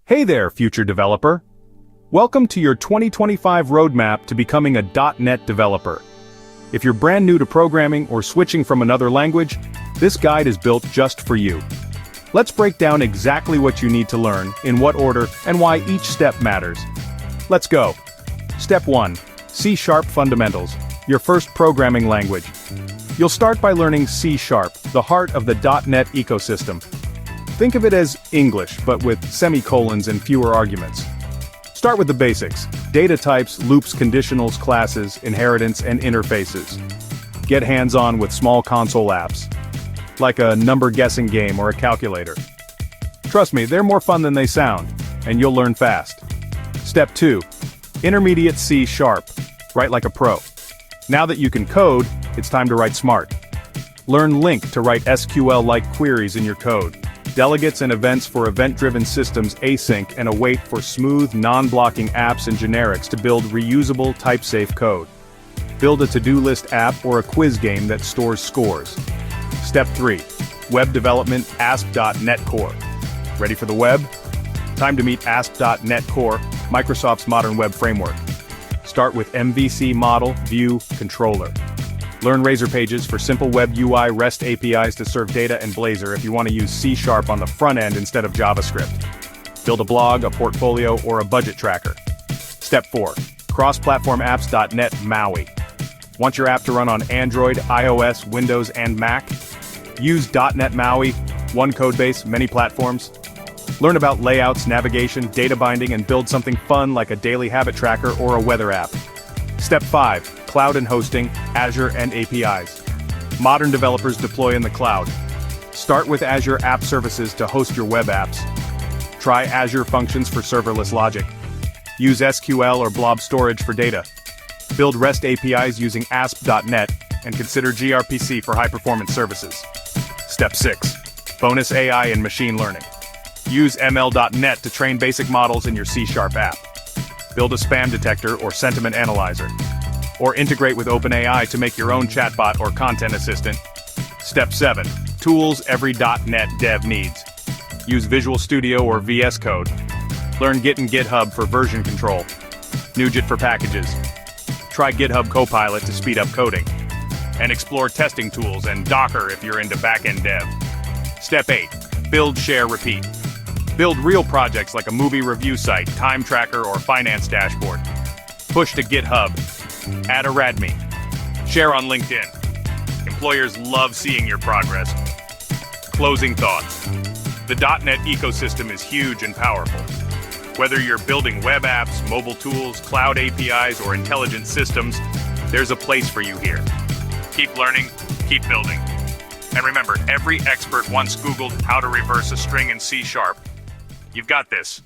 Hey there, future developer. Welcome to your 2025 roadmap to becoming a .NET developer. If you're brand new to programming or switching from another language, this guide is built just for you. Let's break down exactly what you need to learn, in what order, and why each step matters. Let's go. Step 1. C# Fundamentals, your first programming language. You'll start by learning C#, the heart of the .NET ecosystem. Think of it as English, but with semicolons and fewer arguments. Start with the basics: data types, loops, conditionals, classes, inheritance, and interfaces. Get hands-on with small console apps, like a number-guessing game or a calculator. Trust me, they're more fun than they sound, and you'll learn fast. Step 2. Intermediate C#. Write like a pro. Now that you can code, it's time to write smart. Learn LINQ to write SQL-like queries in your code. Delegates and events for event-driven systems, async and await for smooth, non-blocking apps and generics to build reusable, type-safe code. Build a to-do list app or a quiz game that stores scores. Step 3. Web development, ASP.NET Core. Ready for the web? Time to meet ASP.NET Core, Microsoft's modern web framework. Start with MVC model, view, controller. Learn Razor Pages for simple web UI, REST APIs to serve data, and Blazor if you want to use C# on the front end instead of JavaScript. Build a blog, a portfolio, or a budget tracker. Step 4. Cross-platform apps.NET MAUI. Want your app to run on Android, iOS, Windows, and Mac? Use .NET MAUI, one codebase, many platforms. Learn about layouts, navigation, data binding, and build something fun like a daily habit tracker or a weather app. Step 5. Cloud and hosting, Azure and APIs. Modern developers deploy in the cloud. Start with Azure App Services to host your web apps. Try Azure Functions for serverless logic. Use SQL or blob storage for data. Build REST APIs using ASP.NET, and consider gRPC for high-performance services. Step 6. Bonus AI and machine learning. Use ML.NET to train basic models in your C# app. Build a spam detector or sentiment analyzer. Or integrate with OpenAI to make your own chatbot or content assistant. Step 7. Tools every .NET dev needs. Use Visual Studio or VS Code. Learn Git and GitHub for version control. NuGet for packages. Try GitHub Copilot to speed up coding. And explore testing tools and Docker if you're into backend dev. Step 8. Build, share, repeat. Build real projects like a movie review site, time tracker, or finance dashboard. Push to GitHub. Add a RADME. Share on LinkedIn. Employers love seeing your progress. Closing thoughts. The .NET ecosystem is huge and powerful. Whether you're building web apps, mobile tools, cloud APIs, or intelligent systems, there's a place for you here. Keep learning, keep building. And remember, every expert once Googled how to reverse a string in C#. You've got this.